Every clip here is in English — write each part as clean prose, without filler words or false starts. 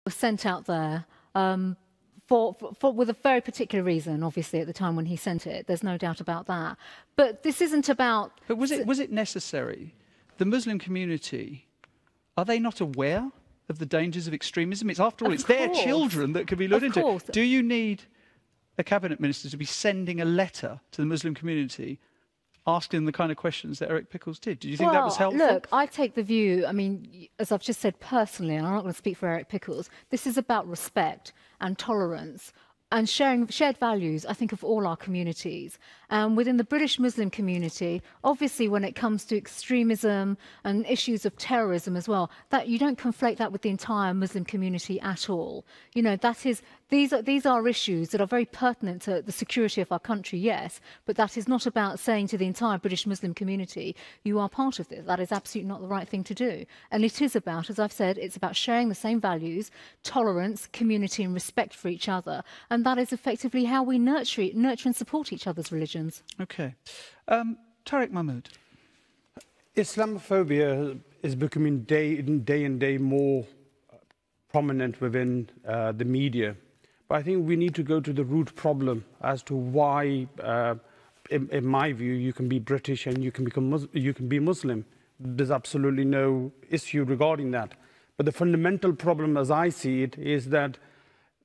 was sent out there with a very particular reason, obviously, at the time when he sent it. There's no doubt about that. But this isn't about... But was it necessary? The Muslim community, are they not aware of the dangers of extremism? It's, after all, it's their children that could be looked into. Do you need a cabinet minister to be sending a letter to the Muslim community asking them the kind of questions that Eric Pickles did? Do you think that was helpful? Look, I take the view, I mean, as I've just said personally, and I'm not going to speak for Eric Pickles, this is about respect and tolerance and shared values, I think, of all our communities. And within the British Muslim community, obviously when it comes to extremism and issues of terrorism as well, that you don't conflate that with the entire Muslim community at all. You know, that is, these are issues that are very pertinent to the security of our country, yes, but that is not about saying to the entire British Muslim community, you are part of this. That is absolutely not the right thing to do. And it is about, as I've said, it's about sharing the same values, tolerance, community and respect for each other. And that is effectively how we nurture and support each other's religions. OK. Tariq Mahmood. Islamophobia is becoming day and day more prominent within the media. But I think we need to go to the root problem as to why, in my view, you can be British and you can be Muslim. There's absolutely no issue regarding that. But the fundamental problem, as I see it, is that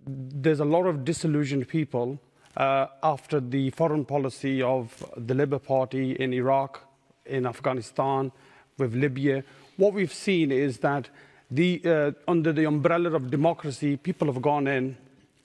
there's a lot of disillusioned people after the foreign policy of the Labour Party in Iraq, in Afghanistan, with Libya. What we've seen is that under the umbrella of democracy, people have gone in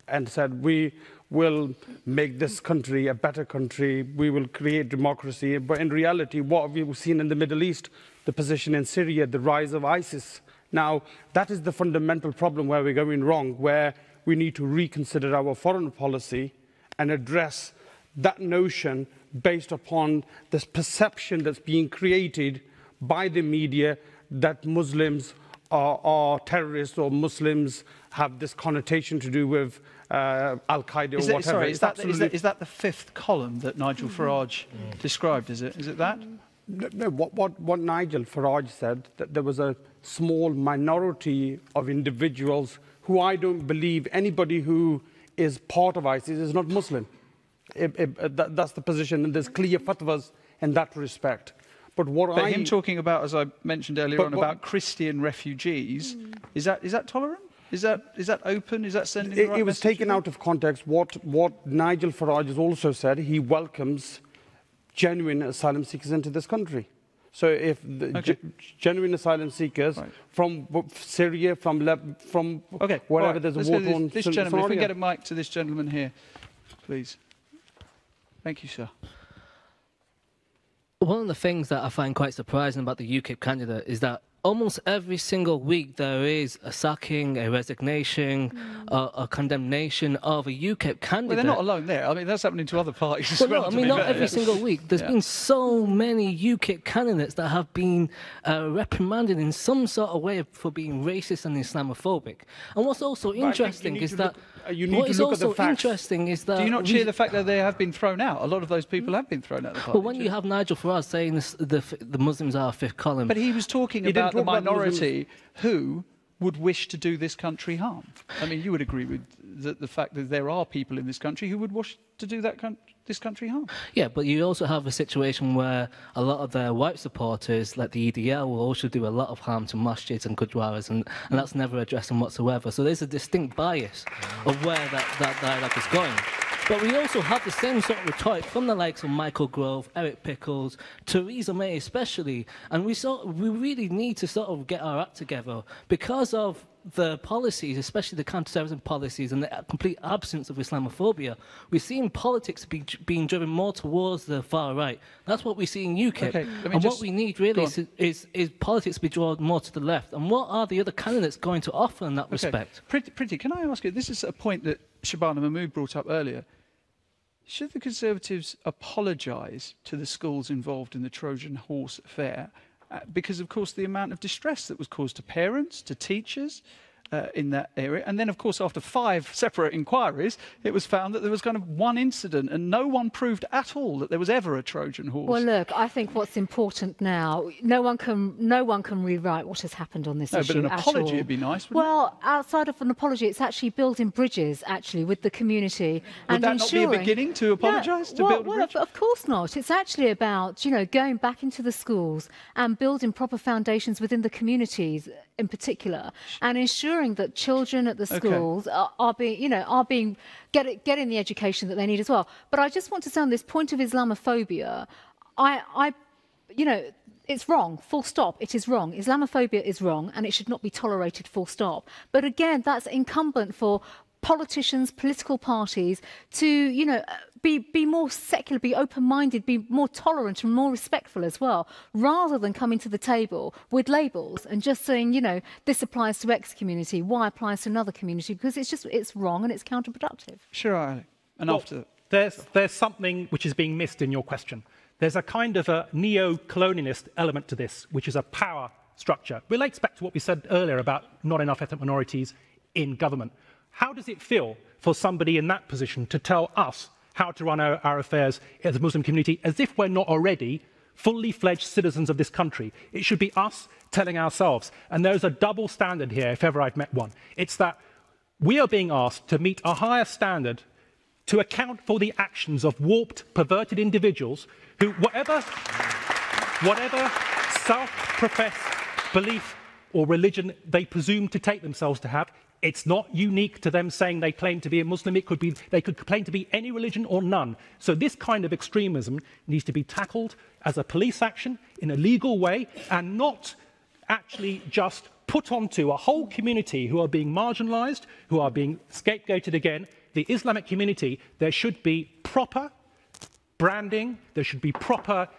and said, we will make this country a better country, we will create democracy. But in reality, what we've seen in the Middle East, the position in Syria, the rise of ISIS. Now, that is the fundamental problem where we're going wrong, where we need to reconsider our foreign policy and address that notion based upon this perception that's being created by the media that Muslims are terrorists or Muslims have this connotation to do with Al-Qaeda or whatever. Sorry, is that the fifth column that Nigel Farage described? Is it that? No, what Nigel Farage said, that there was a small minority of individuals who I don't believe anybody who is part of ISIS is not Muslim. That's the position, and there's clear fatwas in that respect. But him talking about, as I mentioned earlier on, about Christian refugees, is that tolerant? Is that open? Is that sending the right message? It was taken out of context. What Nigel Farage has also said, he welcomes genuine asylum seekers into this country. So if genuine asylum seekers from Syria, from wherever there's a war-torn scenario. If we get a mic to this gentleman here, please. Thank you, sir. One of the things that I find quite surprising about the UKIP candidate is that almost every single week there is a sacking, a resignation, a condemnation of a UKIP candidate. Well, they're not alone there. I mean, that's happening to other parties as well. No, I mean, not every single week. There's been so many UKIP candidates that have been reprimanded in some sort of way for being racist and Islamophobic. And what's also interesting is that... Do you not cheer the fact that they have been thrown out? A lot of those people have been thrown out of the party. Well, when you have Nigel Farage saying the Muslims are a fifth column... But he was talking about the minority who would wish to do this country harm. I mean, you would agree with the fact that there are people in this country who would wish to do this country harm. Yeah, but you also have a situation where a lot of their white supporters, like the EDL, will also do a lot of harm to masjids and gurdwaras, and that's never addressed them whatsoever. So there's a distinct bias of where that dialogue is going. But we also have the same sort of rhetoric from the likes of Michael Gove, Eric Pickles, Theresa May especially, and we really need to sort of get our act together because of the policies, especially the counter-terrorism policies and the complete absence of Islamophobia. We're seeing politics being driven more towards the far right. That's what we see in UKIP. And what we need really is politics to be drawn more to the left. And what are the other candidates going to offer in that respect? Priti, can I ask you, this is a point that Shabana Mahmood brought up earlier. Should the Conservatives apologise to the schools involved in the Trojan horse affair? Because, of course, the amount of distress that was caused to parents, to teachers, in that area. And then, of course, after 5 separate inquiries, it was found that there was kind of one incident and no one proved at all that there was ever a Trojan horse. Well, look, I think what's important now, no one can rewrite what has happened on this issue. But an apology would be nice, wouldn't it? Outside of an apology, it's actually building bridges, actually, with the community. Would that not be a beginning to apologise, to build a bridge? Of course not. It's actually about, going back into the schools and building proper foundations within the communities in particular, and ensuring that children at the schools are being getting the education that they need as well. But I just want to say on this point of Islamophobia, it's wrong, full stop. It is wrong. Islamophobia is wrong, and it should not be tolerated, full stop. But again, that's incumbent for politicians, political parties to, be more secular, be open-minded, be more tolerant and more respectful as well, rather than coming to the table with labels and just saying, this applies to X community, Y applies to another community, because it's wrong and it's counterproductive. Sharar Ali. And after that. There's something which is being missed in your question. There's a kind of a neo-colonialist element to this, which is a power structure. Relates back to what we said earlier about not enough ethnic minorities in government. How does it feel for somebody in that position to tell us how to run our affairs as a Muslim community, as if we're not already fully fledged citizens of this country? It should be us telling ourselves. And there's a double standard here, if ever I've met one. It's that we are being asked to meet a higher standard to account for the actions of warped, perverted individuals who, whatever self-professed belief or religion they presume to take themselves to have, it's not unique to them saying they claim to be a Muslim. They could claim to be any religion or none. So this kind of extremism needs to be tackled as a police action in a legal way, and not actually just put onto a whole community who are being marginalised, who are being scapegoated again. The Islamic community, there should be proper branding, there should be proper...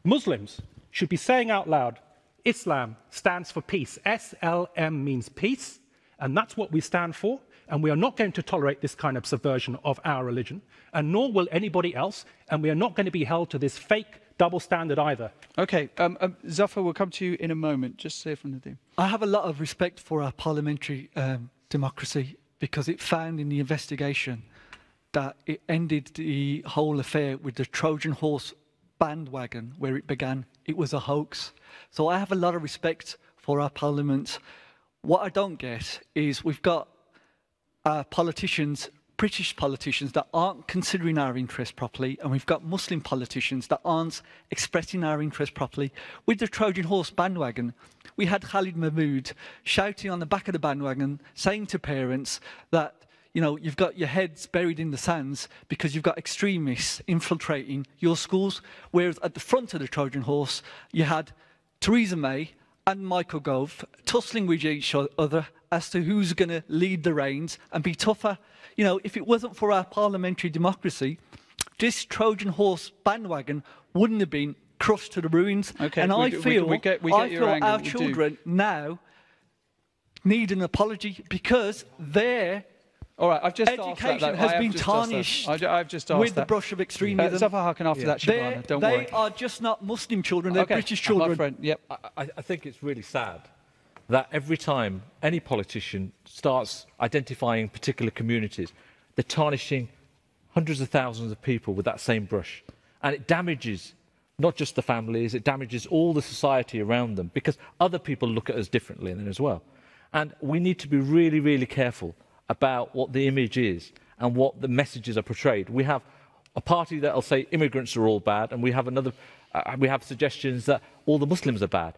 Muslims should be saying out loud, Islam stands for peace. SLM means peace, and that's what we stand for, and we are not going to tolerate this kind of subversion of our religion, and nor will anybody else, and we are not going to be held to this fake double standard either. OK, Zuffar, we'll come to you in a moment. Just say from the team. I have a lot of respect for our parliamentary democracy, because it found in the investigation that it ended the whole affair with the Trojan horse bandwagon where it began. It was a hoax. So I have a lot of respect for our parliament. What I don't get is we've got politicians, British politicians, that aren't considering our interest properly, and we've got Muslim politicians that aren't expressing our interest properly. With the Trojan horse bandwagon, we had Khalid Mahmood shouting on the back of the bandwagon, saying to parents that, you've got your heads buried in the sands because you've got extremists infiltrating your schools. Whereas at the front of the Trojan horse, you had Theresa May and Michael Gove tussling with each other as to who's going to lead the reins and be tougher. If it wasn't for our parliamentary democracy, this Trojan horse bandwagon wouldn't have been crushed to the ruins. Okay, and I feel our we children now need an apology because their education has been tarnished with the brush of extremism. Zuffar Haq, and after that, Shabana, don't worry. They are just not Muslim children, they're British children. Yep. I think it's really sad that every time any politician starts identifying particular communities, they're tarnishing hundreds of thousands of people with that same brush. And it damages not just the families, it damages all the society around them, because other people look at us differently then as well. And we need to be really, really careful about what the image is and what the messages are portrayed. We have a party that will say immigrants are all bad, and we have we have suggestions that all the Muslims are bad.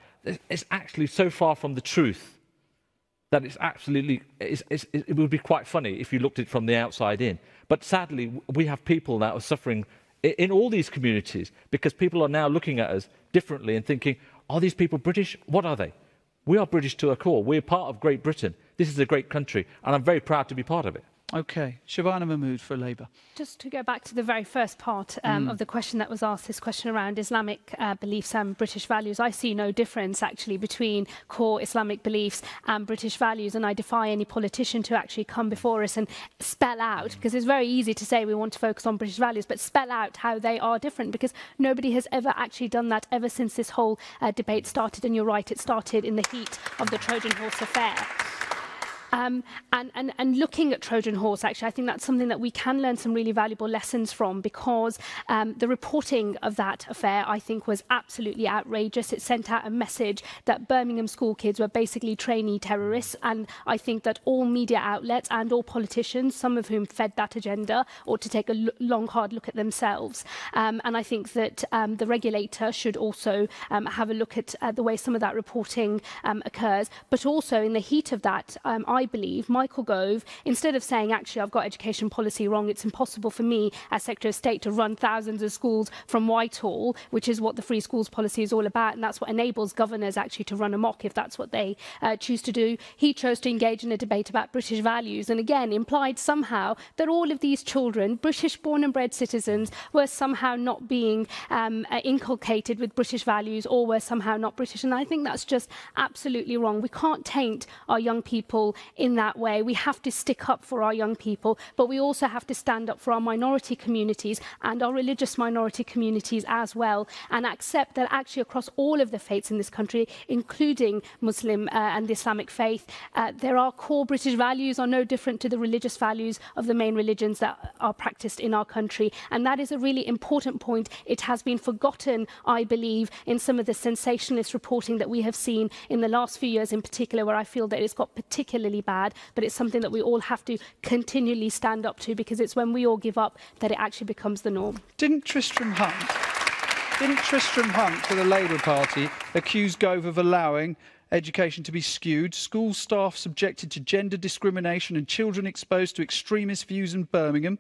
It's actually so far from the truth that it's absolutely, it would be quite funny if you looked at it from the outside in. But sadly, we have people that are suffering in all these communities because people are now looking at us differently and thinking, are these people British? What are they? We are British to a core. We're part of Great Britain. This is a great country, and I'm very proud to be part of it. OK. Shabana Mahmood for Labour. Just to go back to the very first part of the question that was asked, this question around Islamic beliefs and British values, I see no difference actually between core Islamic beliefs and British values, and I defy any politician to actually come before us and spell out, because it's very easy to say we want to focus on British values, but spell out how they are different, because nobody has ever actually done that ever since this whole debate started. And you're right, it started in the heat of the Trojan horse affair. And looking at Trojan horse, actually, I think that's something that we can learn some really valuable lessons from, because the reporting of that affair, I think, was absolutely outrageous. It sent out a message that Birmingham school kids were basically trainee terrorists, and I think that all media outlets and all politicians, some of whom fed that agenda, ought to take a long, hard look at themselves. And I think that the regulator should also have a look at the way some of that reporting occurs. But also, in the heat of that, I believe Michael Gove, instead of saying, actually, I've got education policy wrong, it's impossible for me as Secretary of State to run thousands of schools from Whitehall, which is what the free schools policy is all about, and that's what enables governors actually to run amok if that's what they choose to do. He chose to engage in a debate about British values, and again implied somehow that all of these children, British born and bred citizens, were somehow not being inculcated with British values, or were somehow not British. And I think that's just absolutely wrong. We can't taint our young people in that way. We have to stick up for our young people, but we also have to stand up for our minority communities and our religious minority communities as well, and accept that actually across all of the faiths in this country, including Muslim and the Islamic faith, there are core British values are no different to the religious values of the main religions that are practiced in our country. And that is a really important point. It has been forgotten, I believe, in some of the sensationalist reporting that we have seen in the last few years in particular, where I feel that it's got particularly bad, but it's something that we all have to continually stand up to, because it's when we all give up that it actually becomes the norm. Didn't Tristram Hunt for the Labour Party accuse Gove of allowing education to be skewed, school staff subjected to gender discrimination and children exposed to extremist views in Birmingham?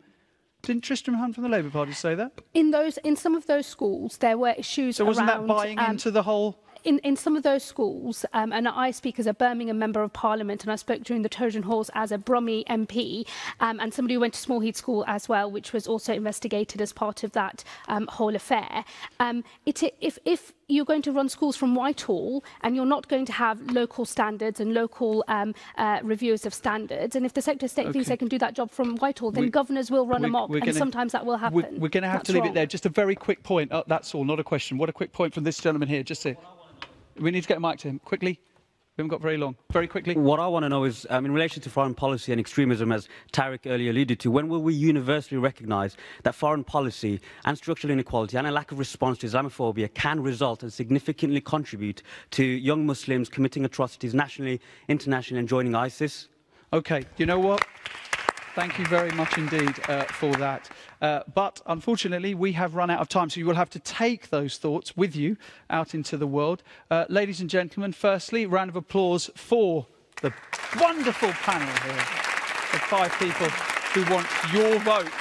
Didn't Tristram Hunt from the Labour Party say that? In some of those schools, there were issues around... So wasn't that buying into the whole... In some of those schools, and I speak as a Birmingham Member of Parliament, and I spoke during the Trojan Horse as a Brummie MP, and somebody who went to Small Heath School as well, which was also investigated as part of that whole affair. If you're going to run schools from Whitehall and you're not going to have local standards and local reviews of standards, and if the Secretary of State thinks they can do that job from Whitehall, then governors will run amok, and sometimes that will happen. We're going to have to leave it there. Just a very quick point. That's all, not a question. What a quick point from this gentleman here. Just say... We need to get a mic to him. Quickly. We haven't got very long. Very quickly. What I want to know is, in relation to foreign policy and extremism, as Tariq earlier alluded to, when will we universally recognise that foreign policy and structural inequality and a lack of response to Islamophobia can result and significantly contribute to young Muslims committing atrocities nationally, internationally, and joining ISIS? OK. You know what? Thank you very much indeed for that. But unfortunately, we have run out of time, so you will have to take those thoughts with you out into the world. Ladies and gentlemen, firstly, round of applause for the wonderful panel here of 5 people who want your vote.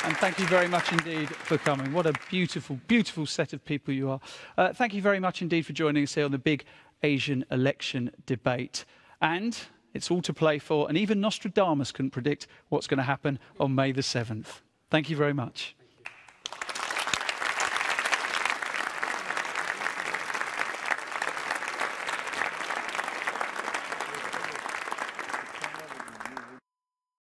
And thank you very much indeed for coming. What a beautiful, beautiful set of people you are. Thank you very much indeed for joining us here on the big Asian election debate. And it's all to play for, and even Nostradamus couldn't predict what's going to happen on May the 7th. Thank you very much.